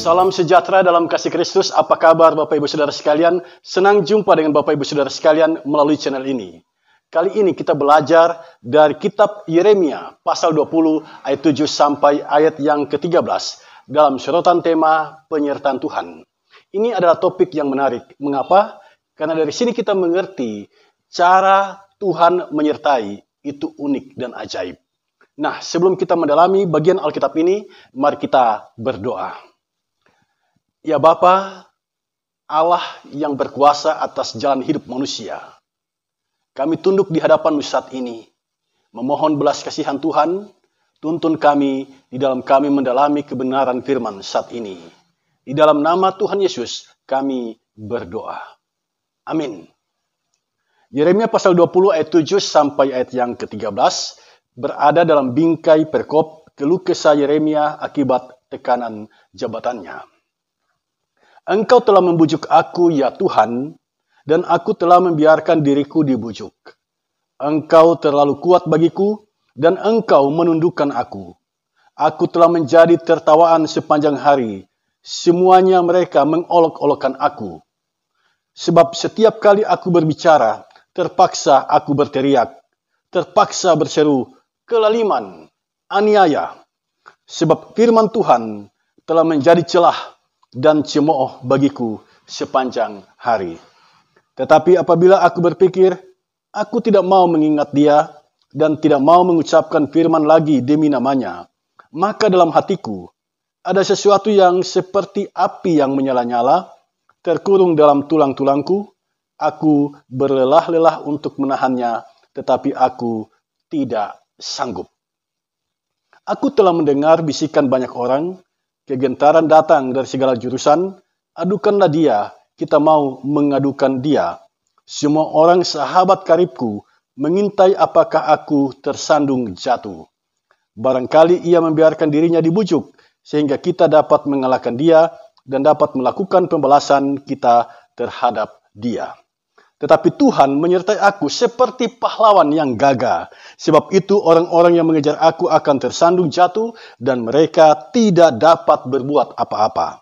Salam sejahtera dalam kasih Kristus. Apa kabar Bapak Ibu Saudara sekalian? Senang jumpa dengan Bapak Ibu Saudara sekalian melalui channel ini. Kali ini kita belajar dari kitab Yeremia pasal 20 ayat 7 sampai ayat yang ke-13 dalam sorotan tema penyertaan Tuhan. Ini adalah topik yang menarik. Mengapa? Karena dari sini kita mengerti cara Tuhan menyertai itu unik dan ajaib. Nah, sebelum kita mendalami bagian Alkitab ini, mari kita berdoa. Ya Bapa, Allah yang berkuasa atas jalan hidup manusia, kami tunduk di hadapan-Mu saat ini, memohon belas kasihan Tuhan, tuntun kami di dalam kami mendalami kebenaran firman saat ini. Di dalam nama Tuhan Yesus, kami berdoa. Amin. Yeremia pasal 20 ayat 7 sampai ayat yang ke-13 berada dalam bingkai perkop keluh kesah Yeremia akibat tekanan jabatannya. Engkau telah membujuk aku, ya Tuhan, dan aku telah membiarkan diriku dibujuk. Engkau terlalu kuat bagiku, dan engkau menundukkan aku. Aku telah menjadi tertawaan sepanjang hari. Semuanya mereka mengolok-olokkan aku. Sebab setiap kali aku berbicara, terpaksa aku berteriak, terpaksa berseru, kelaliman, aniaya. Sebab firman Tuhan telah menjadi celah dan cemooh bagiku sepanjang hari. Tetapi apabila aku berpikir, aku tidak mau mengingat dia dan tidak mau mengucapkan firman lagi demi namanya, maka dalam hatiku ada sesuatu yang seperti api yang menyala-nyala, terkurung dalam tulang-tulangku. Aku berlelah-lelah untuk menahannya, tetapi aku tidak sanggup. Aku telah mendengar bisikan banyak orang, kegentaran datang dari segala jurusan, adukanlah dia, kita mau mengadukan dia. Semua orang sahabat karibku mengintai apakah aku tersandung jatuh. Barangkali ia membiarkan dirinya dibujuk, sehingga kita dapat mengalahkan dia dan dapat melakukan pembalasan kita terhadap dia. Tetapi Tuhan menyertai aku seperti pahlawan yang gagah. Sebab itu orang-orang yang mengejar aku akan tersandung jatuh dan mereka tidak dapat berbuat apa-apa.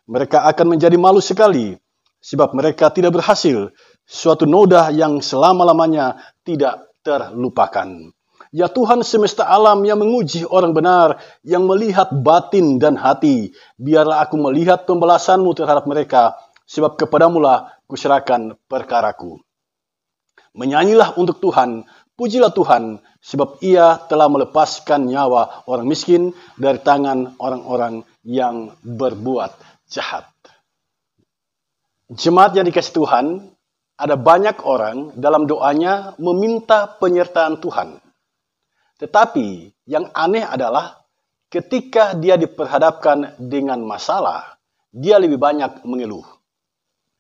Mereka akan menjadi malu sekali sebab mereka tidak berhasil. Suatu noda yang selama-lamanya tidak terlupakan. Ya Tuhan semesta alam yang menguji orang benar, yang melihat batin dan hati. Biarlah aku melihat pembalasan-Mu terhadap mereka, sebab kepadamu-lah kuserahkan perkaraku. Menyanyilah untuk Tuhan, pujilah Tuhan, sebab Ia telah melepaskan nyawa orang miskin dari tangan orang-orang yang berbuat jahat. Jemaat yang dikasihi Tuhan, ada banyak orang dalam doanya meminta penyertaan Tuhan. Tetapi yang aneh adalah ketika dia diperhadapkan dengan masalah, dia lebih banyak mengeluh.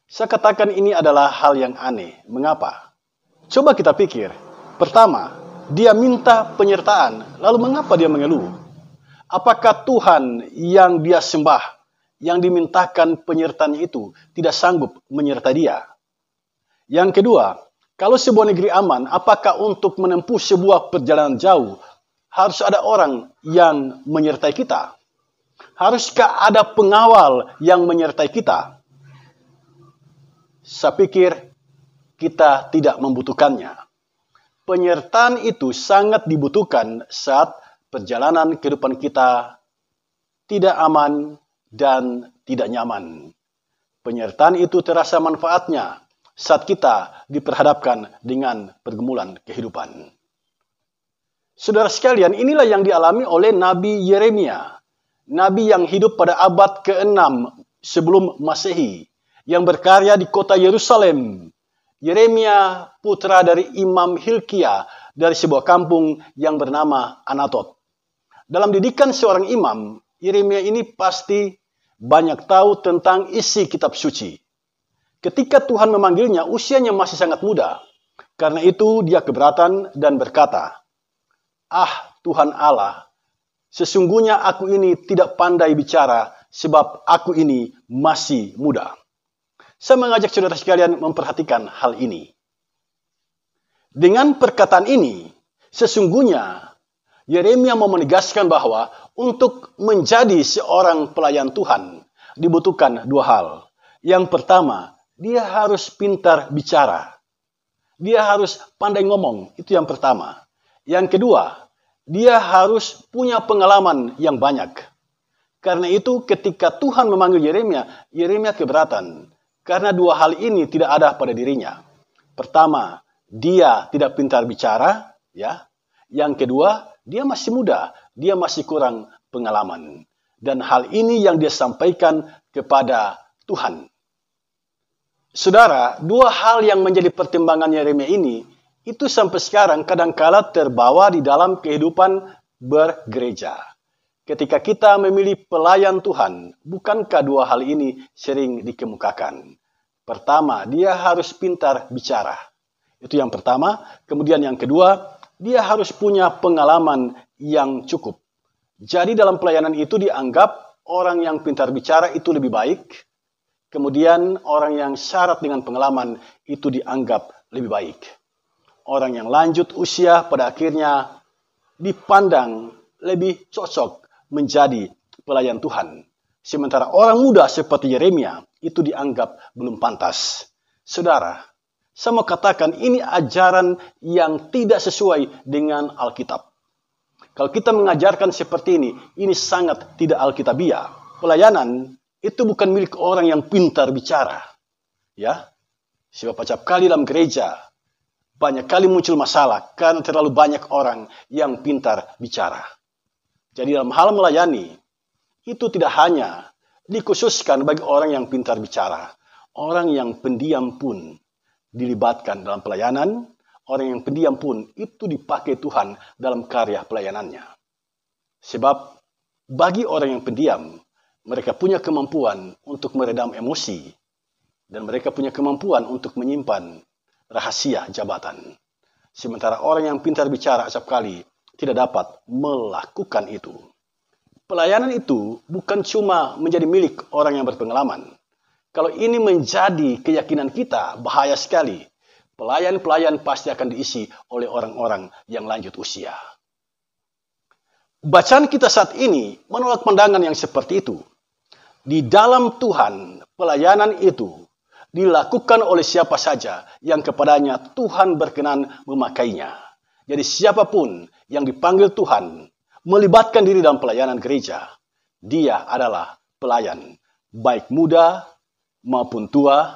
Saya katakan ini adalah hal yang aneh. Mengapa? Coba kita pikir. Pertama, dia minta penyertaan. Lalu mengapa dia mengeluh? Apakah Tuhan yang dia sembah, yang dimintakan penyertaannya itu, tidak sanggup menyertai dia? Yang kedua, kalau sebuah negeri aman, apakah untuk menempuh sebuah perjalanan jauh, harus ada orang yang menyertai kita? Haruskah ada pengawal yang menyertai kita? Saya pikir kita tidak membutuhkannya. Penyertaan itu sangat dibutuhkan saat perjalanan kehidupan kita tidak aman dan tidak nyaman. Penyertaan itu terasa manfaatnya saat kita diperhadapkan dengan pergumulan kehidupan. Saudara sekalian, inilah yang dialami oleh Nabi Yeremia. Nabi yang hidup pada abad ke-6 sebelum Masehi, yang berkarya di kota Yerusalem. Yeremia putra dari Imam Hilkia dari sebuah kampung yang bernama Anatot. Dalam didikan seorang imam, Yeremia ini pasti banyak tahu tentang isi kitab suci. Ketika Tuhan memanggilnya, usianya masih sangat muda. Karena itu dia keberatan dan berkata, "Ah Tuhan Allah, sesungguhnya aku ini tidak pandai bicara sebab aku ini masih muda." Saya mengajak saudara sekalian memperhatikan hal ini. Dengan perkataan ini, sesungguhnya Yeremia mau menegaskan bahwa untuk menjadi seorang pelayan Tuhan, dibutuhkan dua hal. Yang pertama, dia harus pintar bicara. Dia harus pandai ngomong, itu yang pertama. Yang kedua, dia harus punya pengalaman yang banyak. Karena itu ketika Tuhan memanggil Yeremia, Yeremia keberatan. Karena dua hal ini tidak ada pada dirinya. Pertama, dia tidak pintar bicara, ya. Yang kedua, dia masih muda, dia masih kurang pengalaman. Dan hal ini yang dia sampaikan kepada Tuhan. Saudara, dua hal yang menjadi pertimbangan Yeremia ini, itu sampai sekarang kadangkala terbawa di dalam kehidupan bergereja. Ketika kita memilih pelayan Tuhan, bukankah dua hal ini sering dikemukakan? Pertama, dia harus pintar bicara. Itu yang pertama. Kemudian yang kedua, dia harus punya pengalaman yang cukup. Jadi dalam pelayanan itu dianggap orang yang pintar bicara itu lebih baik. Kemudian orang yang syarat dengan pengalaman itu dianggap lebih baik. Orang yang lanjut usia pada akhirnya dipandang lebih cocok menjadi pelayan Tuhan. Sementara orang muda seperti Yeremia itu dianggap belum pantas. Saudara, saya mau katakan ini ajaran yang tidak sesuai dengan Alkitab. Kalau kita mengajarkan seperti ini sangat tidak alkitabiah. Pelayanan itu bukan milik orang yang pintar bicara. Ya, sebab setiap kali dalam gereja banyak kali muncul masalah karena terlalu banyak orang yang pintar bicara. Jadi dalam hal melayani itu tidak hanya dikhususkan bagi orang yang pintar bicara. Orang yang pendiam pun dilibatkan dalam pelayanan. Orang yang pendiam pun itu dipakai Tuhan dalam karya pelayanannya. Sebab bagi orang yang pendiam, mereka punya kemampuan untuk meredam emosi. Dan mereka punya kemampuan untuk menyimpan rahasia jabatan. Sementara orang yang pintar bicara acap kali tidak dapat melakukan itu. Pelayanan itu bukan cuma menjadi milik orang yang berpengalaman. Kalau ini menjadi keyakinan kita, bahaya sekali. Pelayan-pelayan pasti akan diisi oleh orang-orang yang lanjut usia. Bacaan kita saat ini menolak pandangan yang seperti itu. Di dalam Tuhan, pelayanan itu dilakukan oleh siapa saja yang kepadanya Tuhan berkenan memakainya. Jadi siapapun yang dipanggil Tuhan melibatkan diri dalam pelayanan gereja, dia adalah pelayan, baik muda maupun tua,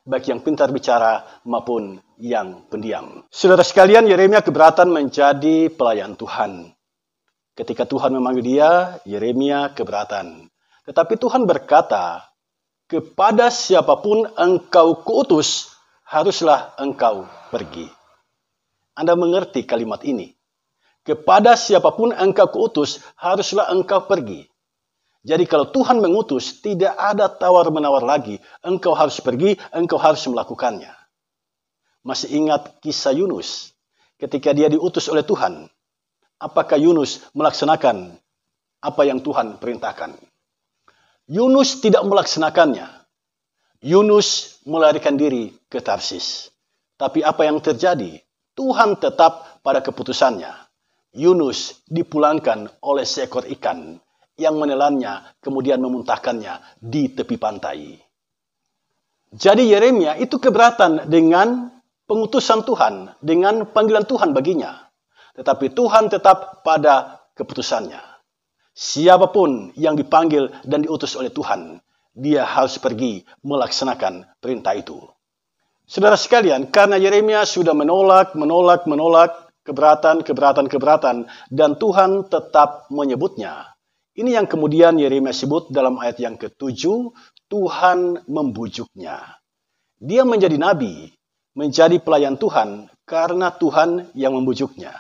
baik yang pintar bicara maupun yang pendiam. Saudara sekalian, Yeremia keberatan menjadi pelayan Tuhan. Ketika Tuhan memanggil dia, Yeremia keberatan. Tetapi Tuhan berkata, kepada siapapun engkau kuutus, haruslah engkau pergi. Anda mengerti kalimat ini? Kepada siapapun engkau kuutus, haruslah engkau pergi. Jadi kalau Tuhan mengutus, tidak ada tawar-menawar lagi. Engkau harus pergi, engkau harus melakukannya. Masih ingat kisah Yunus? Ketika dia diutus oleh Tuhan, apakah Yunus melaksanakan apa yang Tuhan perintahkan? Yunus tidak melaksanakannya. Yunus melarikan diri ke Tarsis. Tapi apa yang terjadi? Tuhan tetap pada keputusannya. Yunus dipulangkan oleh seekor ikan yang menelannya, kemudian memuntahkannya di tepi pantai. Jadi Yeremia itu keberatan dengan pengutusan Tuhan, dengan panggilan Tuhan baginya. Tetapi Tuhan tetap pada keputusannya. Siapapun yang dipanggil dan diutus oleh Tuhan, dia harus pergi melaksanakan perintah itu. Saudara sekalian, karena Yeremia sudah menolak, keberatan, dan Tuhan tetap menyebutnya. Ini yang kemudian Yeremia sebut dalam ayat yang ke-7, Tuhan membujuknya. Dia menjadi nabi, menjadi pelayan Tuhan, karena Tuhan yang membujuknya.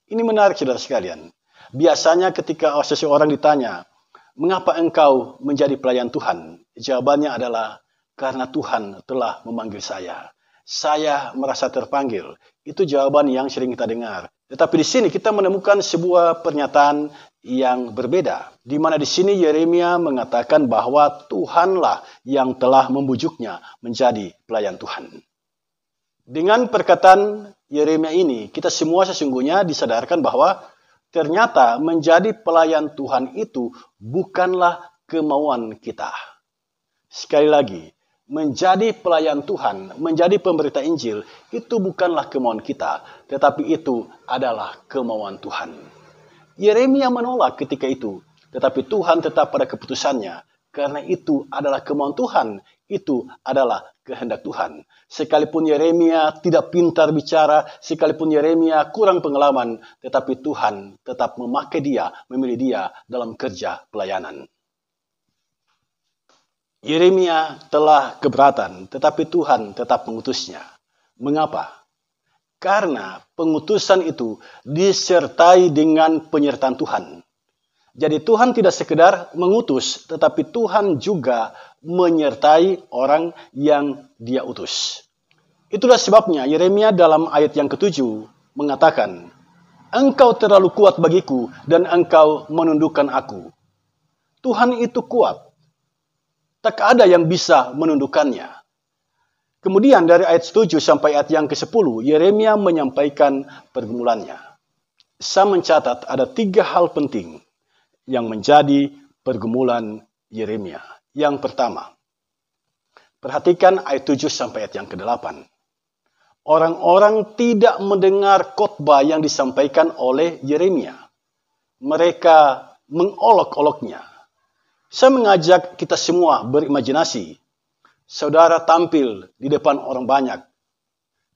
Ini menarik saudara sekalian. Biasanya ketika seseorang ditanya, mengapa engkau menjadi pelayan Tuhan? Jawabannya adalah, karena Tuhan telah memanggil saya. Saya merasa terpanggil. Itu jawaban yang sering kita dengar. Tetapi di sini kita menemukan sebuah pernyataan yang berbeda. Di mana di sini Yeremia mengatakan bahwa Tuhanlah yang telah membujuknya menjadi pelayan Tuhan. Dengan perkataan Yeremia ini, kita semua sesungguhnya disadarkan bahwa ternyata menjadi pelayan Tuhan itu bukanlah kemauan kita. Sekali lagi, menjadi pelayan Tuhan, menjadi pemberita Injil, itu bukanlah kemauan kita, tetapi itu adalah kemauan Tuhan. Yeremia menolak ketika itu, tetapi Tuhan tetap pada keputusannya, karena itu adalah kemauan Tuhan, itu adalah kehendak Tuhan. Sekalipun Yeremia tidak pintar bicara, sekalipun Yeremia kurang pengalaman, tetapi Tuhan tetap memakai dia, memilih dia dalam kerja pelayanan. Yeremia telah keberatan, tetapi Tuhan tetap mengutusnya. Mengapa? Karena pengutusan itu disertai dengan penyertaan Tuhan. Jadi Tuhan tidak sekedar mengutus, tetapi Tuhan juga menyertai orang yang Dia utus. Itulah sebabnya Yeremia dalam ayat yang ke-7 mengatakan, "Engkau terlalu kuat bagiku dan engkau menundukkan aku." Tuhan itu kuat. Tak ada yang bisa menundukkannya. Kemudian dari ayat 7 sampai ayat yang ke-10, Yeremia menyampaikan pergumulannya. Saya mencatat ada 3 hal penting yang menjadi pergumulan Yeremia. Yang pertama, perhatikan ayat 7 sampai ayat yang ke-8. Orang-orang tidak mendengar khotbah yang disampaikan oleh Yeremia. Mereka mengolok-oloknya. Saya mengajak kita semua berimajinasi. Saudara tampil di depan orang banyak.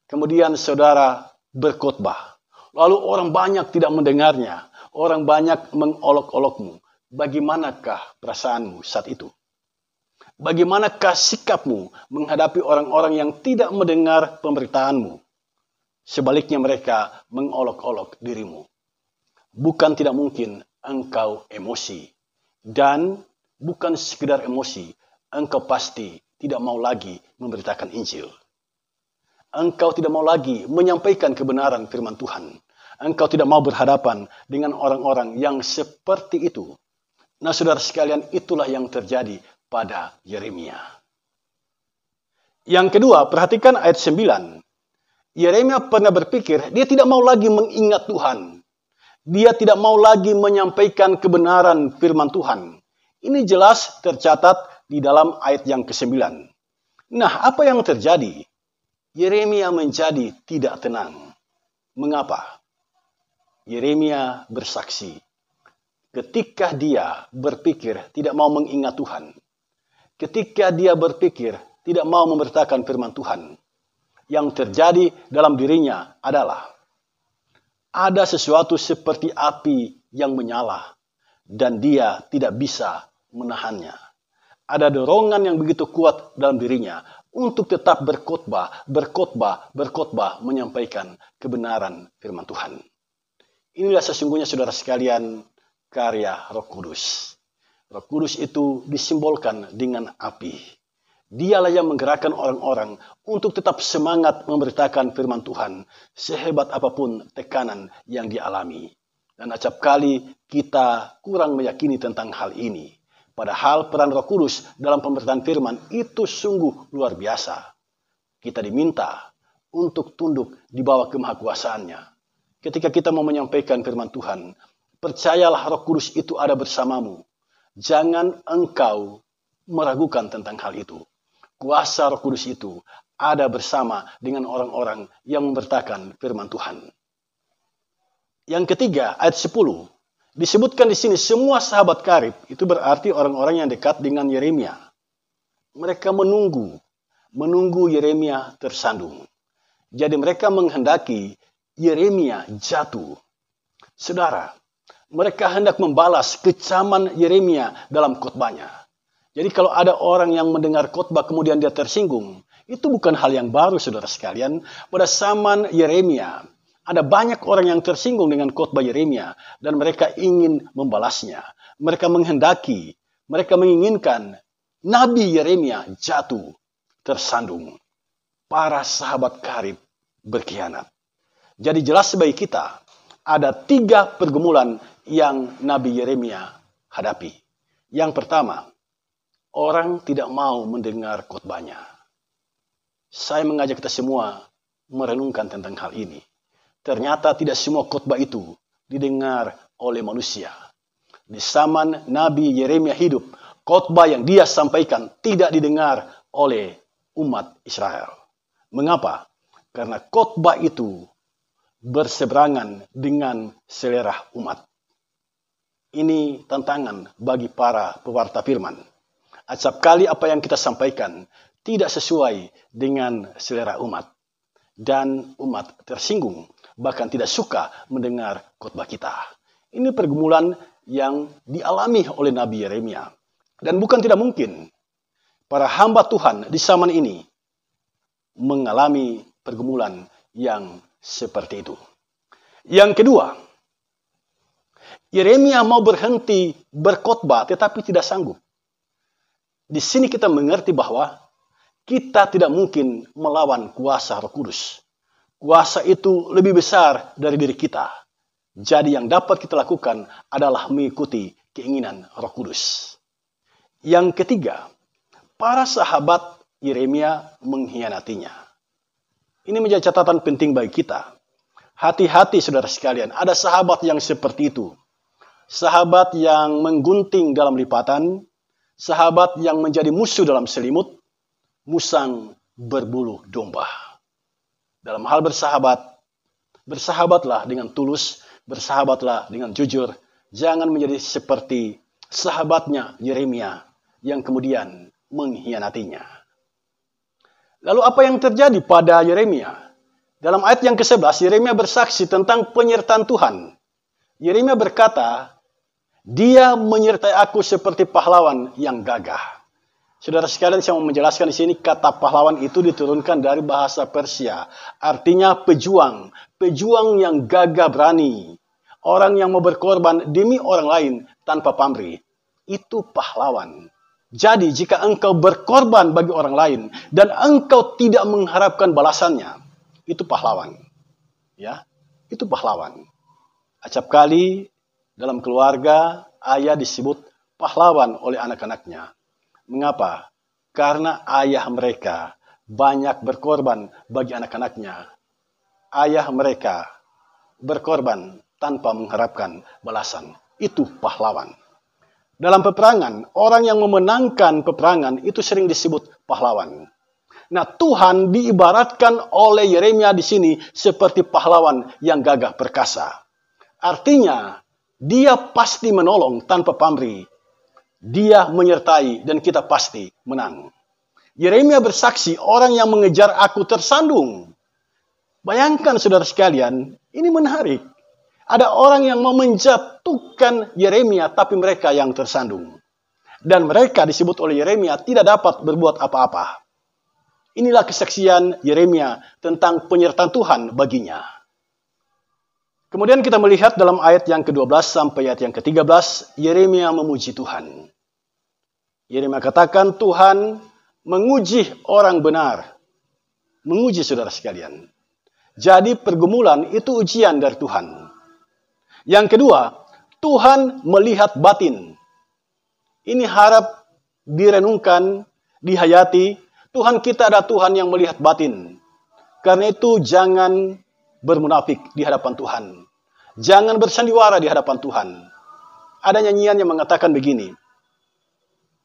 Kemudian saudara berkhotbah. Lalu orang banyak tidak mendengarnya. Orang banyak mengolok-olokmu. Bagaimanakah perasaanmu saat itu? Bagaimanakah sikapmu menghadapi orang-orang yang tidak mendengar pemberitaanmu? Sebaliknya mereka mengolok-olok dirimu. Bukan tidak mungkin engkau emosi. Dan bukan sekedar emosi, engkau pasti tidak mau lagi memberitakan Injil. Engkau tidak mau lagi menyampaikan kebenaran firman Tuhan. Engkau tidak mau berhadapan dengan orang-orang yang seperti itu. Nah, saudara sekalian, itulah yang terjadi pada Yeremia. Yang kedua, perhatikan ayat 9. Yeremia pernah berpikir, dia tidak mau lagi mengingat Tuhan. Dia tidak mau lagi menyampaikan kebenaran firman Tuhan. Ini jelas tercatat di dalam ayat yang ke-9. Nah, apa yang terjadi? Yeremia menjadi tidak tenang. Mengapa? Yeremia bersaksi. Ketika dia berpikir tidak mau mengingat Tuhan. Ketika dia berpikir tidak mau memberitakan firman Tuhan. Yang terjadi dalam dirinya adalah ada sesuatu seperti api yang menyala. Dan dia tidak bisa menahannya. Ada dorongan yang begitu kuat dalam dirinya untuk tetap berkhotbah, menyampaikan kebenaran firman Tuhan. Inilah sesungguhnya saudara sekalian karya Roh Kudus. Roh Kudus itu disimbolkan dengan api. Dialah yang menggerakkan orang-orang untuk tetap semangat memberitakan firman Tuhan sehebat apapun tekanan yang dialami. Dan acap kali kita kurang meyakini tentang hal ini. Padahal peran Roh Kudus dalam pemberitaan firman itu sungguh luar biasa. Kita diminta untuk tunduk di bawah kemahakuasaannya. Ketika kita mau menyampaikan firman Tuhan, percayalah Roh Kudus itu ada bersamamu. Jangan engkau meragukan tentang hal itu. Kuasa Roh Kudus itu ada bersama dengan orang-orang yang memberitakan firman Tuhan. Yang ketiga, ayat 10. Disebutkan di sini semua sahabat karib, itu berarti orang-orang yang dekat dengan Yeremia. Mereka menunggu Yeremia tersandung. Jadi mereka menghendaki Yeremia jatuh. Saudara, mereka hendak membalas kecaman Yeremia dalam khotbahnya. Jadi kalau ada orang yang mendengar khotbah kemudian dia tersinggung, itu bukan hal yang baru saudara sekalian. Pada zaman Yeremia, ada banyak orang yang tersinggung dengan khotbah Yeremia dan mereka ingin membalasnya. Mereka menghendaki, mereka menginginkan Nabi Yeremia jatuh, tersandung. Para sahabat karib berkhianat. Jadi jelas bagi kita, ada 3 pergumulan yang Nabi Yeremia hadapi. Yang pertama, orang tidak mau mendengar khotbahnya. Saya mengajak kita semua merenungkan tentang hal ini. Ternyata tidak semua khotbah itu didengar oleh manusia. Di zaman Nabi Yeremia hidup, khotbah yang dia sampaikan tidak didengar oleh umat Israel. Mengapa? Karena khotbah itu berseberangan dengan selera umat. Ini tantangan bagi para pewarta firman. Acap kali apa yang kita sampaikan tidak sesuai dengan selera umat. Dan umat tersinggung, bahkan tidak suka mendengar khotbah kita. Ini pergumulan yang dialami oleh Nabi Yeremia. Dan bukan tidak mungkin para hamba Tuhan di zaman ini mengalami pergumulan yang seperti itu. Yang kedua, Yeremia mau berhenti berkhotbah tetapi tidak sanggup. Di sini kita mengerti bahwa kita tidak mungkin melawan kuasa Roh Kudus. Kuasa itu lebih besar dari diri kita. Jadi yang dapat kita lakukan adalah mengikuti keinginan Roh Kudus. Yang ketiga, para sahabat Yeremia mengkhianatinya. Ini menjadi catatan penting bagi kita. Hati-hati saudara sekalian, ada sahabat yang seperti itu. Sahabat yang menggunting dalam lipatan, sahabat yang menjadi musuh dalam selimut, musang berbulu domba. Dalam hal bersahabat, bersahabatlah dengan tulus, bersahabatlah dengan jujur. Jangan menjadi seperti sahabatnya Yeremia yang kemudian mengkhianatinya. Lalu apa yang terjadi pada Yeremia? Dalam ayat yang ke-11, Yeremia bersaksi tentang penyertaan Tuhan. Yeremia berkata, "Dia menyertai aku seperti pahlawan yang gagah." Saudara sekalian, saya mau menjelaskan di sini kata pahlawan itu diturunkan dari bahasa Persia. Artinya pejuang, pejuang yang gagah berani. Orang yang mau berkorban demi orang lain tanpa pamrih. Itu pahlawan. Jadi jika engkau berkorban bagi orang lain dan engkau tidak mengharapkan balasannya, itu pahlawan. Ya, itu pahlawan. Acap kali dalam keluarga ayah disebut pahlawan oleh anak-anaknya. Mengapa? Karena ayah mereka banyak berkorban bagi anak-anaknya. Ayah mereka berkorban tanpa mengharapkan balasan. Itu pahlawan. Dalam peperangan, orang yang memenangkan peperangan itu sering disebut pahlawan. Nah, Tuhan diibaratkan oleh Yeremia di sini seperti pahlawan yang gagah perkasa. Artinya, dia pasti menolong tanpa pamrih. Dia menyertai dan kita pasti menang. Yeremia bersaksi, orang yang mengejar aku tersandung. Bayangkan saudara sekalian, ini menarik. Ada orang yang mau menjatuhkan Yeremia, tapi mereka yang tersandung. Dan mereka disebut oleh Yeremia tidak dapat berbuat apa-apa. Inilah kesaksian Yeremia tentang penyertaan Tuhan baginya. Kemudian kita melihat dalam ayat yang ke-12 sampai ayat yang ke-13, Yeremia memuji Tuhan. Yeremia katakan, Tuhan menguji orang benar. Menguji saudara sekalian. Jadi pergumulan itu ujian dari Tuhan. Yang kedua, Tuhan melihat batin. Ini harap direnungkan, dihayati. Tuhan kita adalah Tuhan yang melihat batin. Karena itu jangan bermunafik di hadapan Tuhan. Jangan bersandiwara di hadapan Tuhan. Ada nyanyian yang mengatakan begini.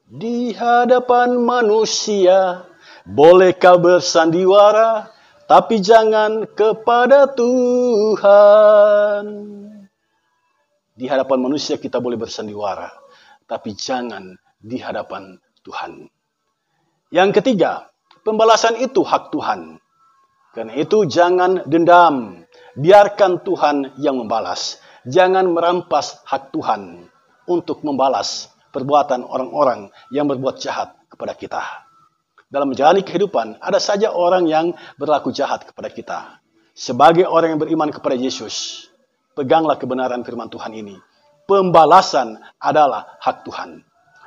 Di hadapan manusia boleh kau bersandiwara, tapi jangan kepada Tuhan. Di hadapan manusia kita boleh bersandiwara, tapi jangan di hadapan Tuhan. Yang ketiga, pembalasan itu hak Tuhan. Karena itu jangan dendam. Biarkan Tuhan yang membalas. Jangan merampas hak Tuhan untuk membalas perbuatan orang-orang yang berbuat jahat kepada kita. Dalam menjalani kehidupan, ada saja orang yang berlaku jahat kepada kita. Sebagai orang yang beriman kepada Yesus, peganglah kebenaran firman Tuhan ini. Pembalasan adalah hak Tuhan.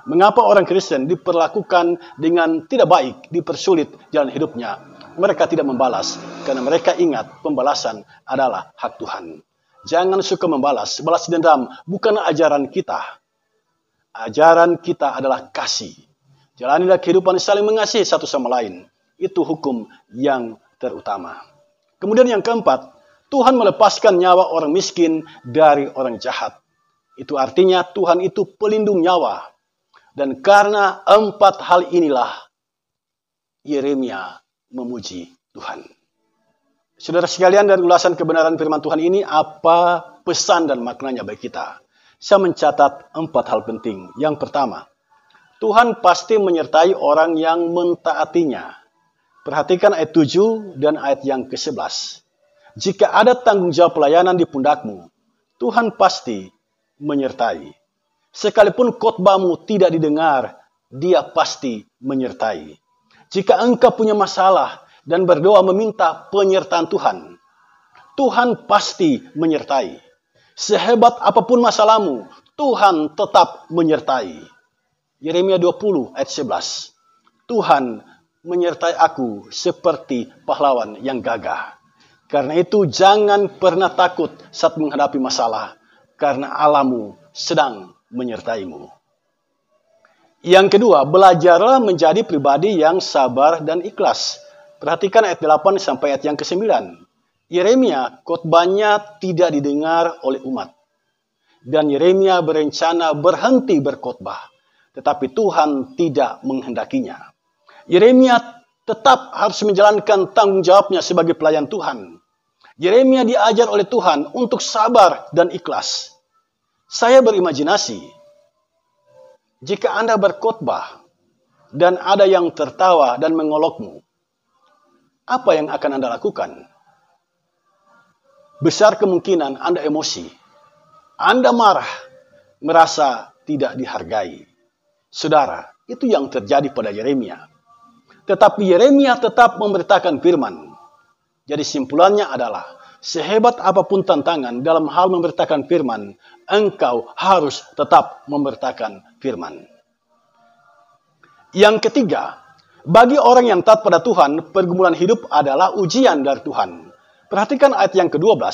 Mengapa orang Kristen diperlakukan dengan tidak baik, dipersulit jalan hidupnya? Mereka tidak membalas, karena mereka ingat pembalasan adalah hak Tuhan. Jangan suka membalas, balas dendam bukanlah ajaran kita. Ajaran kita adalah kasih. Jalanilah kehidupan saling mengasihi satu sama lain. Itu hukum yang terutama. Kemudian yang keempat, Tuhan melepaskan nyawa orang miskin dari orang jahat. Itu artinya Tuhan itu pelindung nyawa. Dan karena 4 hal inilah Yeremia memuji Tuhan. Saudara sekalian, dari ulasan kebenaran firman Tuhan ini, apa pesan dan maknanya bagi kita? Saya mencatat 4 hal penting. Yang pertama, Tuhan pasti menyertai orang yang mentaatinya. Perhatikan ayat 7 dan ayat yang ke-11. Jika ada tanggung jawab pelayanan di pundakmu, Tuhan pasti menyertai. Sekalipun khotbahmu tidak didengar, Dia pasti menyertai. Jika engkau punya masalah dan berdoa meminta penyertaan Tuhan, Tuhan pasti menyertai. Sehebat apapun masalahmu, Tuhan tetap menyertai. Yeremia 20 ayat 11. Tuhan menyertai aku seperti pahlawan yang gagah. Karena itu jangan pernah takut saat menghadapi masalah, karena Allahmu sedang menyertaimu. Yang kedua, belajarlah menjadi pribadi yang sabar dan ikhlas. Perhatikan ayat 8 sampai ayat yang ke-9. Yeremia khotbahnya tidak didengar oleh umat. Dan Yeremia berencana berhenti berkhotbah. Tetapi Tuhan tidak menghendakinya. Yeremia tetap harus menjalankan tanggung jawabnya sebagai pelayan Tuhan. Yeremia diajar oleh Tuhan untuk sabar dan ikhlas. Saya berimajinasi, jika Anda berkhotbah dan ada yang tertawa dan mengolokmu, apa yang akan Anda lakukan? Besar kemungkinan Anda emosi. Anda marah, merasa tidak dihargai. Saudara, itu yang terjadi pada Yeremia. Tetapi Yeremia tetap memberitakan firman. Jadi simpulannya adalah, sehebat apapun tantangan dalam hal memberitakan firman, engkau harus tetap memberitakan firman. Yang ketiga, bagi orang yang taat pada Tuhan, pergumulan hidup adalah ujian dari Tuhan. Perhatikan ayat yang ke-12.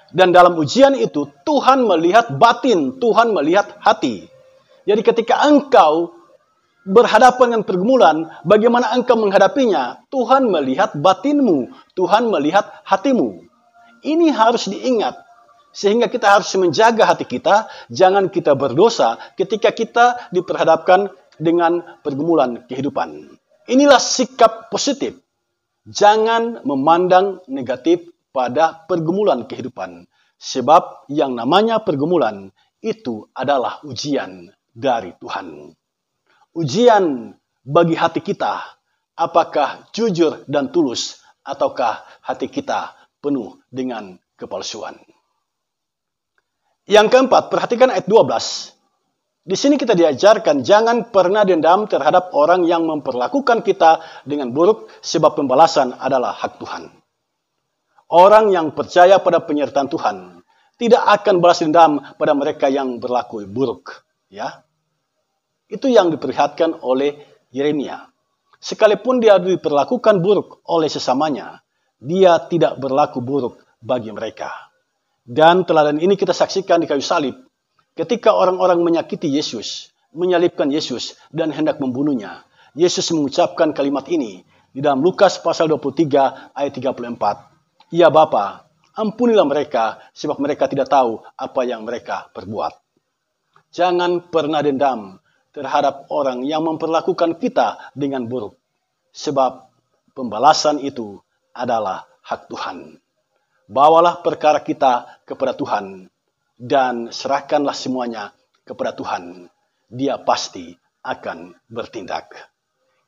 Dan dalam ujian itu, Tuhan melihat batin, Tuhan melihat hati. Jadi ketika engkau berhadapan dengan pergumulan, bagaimana engkau menghadapinya? Tuhan melihat batinmu, Tuhan melihat hatimu. Ini harus diingat, sehingga kita harus menjaga hati kita, jangan kita berdosa ketika kita diperhadapkan dengan pergumulan kehidupan. Inilah sikap positif. Jangan memandang negatif pada pergumulan kehidupan. Sebab yang namanya pergumulan itu adalah ujian dari Tuhan. Ujian bagi hati kita, apakah jujur dan tulus, ataukah hati kita penuh dengan kepalsuan. Yang keempat, perhatikan ayat 12. Di sini kita diajarkan jangan pernah dendam terhadap orang yang memperlakukan kita dengan buruk, sebab pembalasan adalah hak Tuhan. Orang yang percaya pada penyertaan Tuhan tidak akan balas dendam pada mereka yang berlaku buruk. Ya, itu yang diperlihatkan oleh Yeremia. Sekalipun dia diperlakukan buruk oleh sesamanya, dia tidak berlaku buruk bagi mereka. Dan teladan ini kita saksikan di kayu salib. Ketika orang-orang menyakiti Yesus, menyalibkan Yesus, dan hendak membunuhnya, Yesus mengucapkan kalimat ini di dalam Lukas pasal 23 ayat 34. Ya Bapa, ampunilah mereka, sebab mereka tidak tahu apa yang mereka perbuat. Jangan pernah dendam terhadap orang yang memperlakukan kita dengan buruk. Sebab pembalasan itu adalah hak Tuhan. Bawalah perkara kita kepada Tuhan dan serahkanlah semuanya kepada Tuhan. Dia pasti akan bertindak.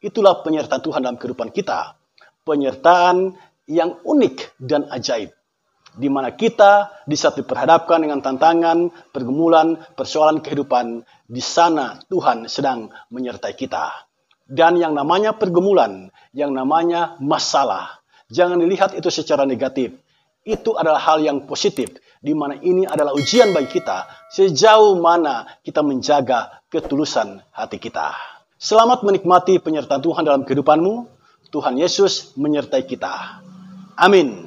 Itulah penyertaan Tuhan dalam kehidupan kita. Penyertaan yang unik dan ajaib. Di mana kita di saat diperhadapkan dengan tantangan, pergumulan, persoalan kehidupan, di sana Tuhan sedang menyertai kita. Dan yang namanya pergumulan, yang namanya masalah, jangan dilihat itu secara negatif. Itu adalah hal yang positif, di mana ini adalah ujian bagi kita, sejauh mana kita menjaga ketulusan hati kita. Selamat menikmati penyertaan Tuhan dalam kehidupanmu. Tuhan Yesus menyertai kita. Amin.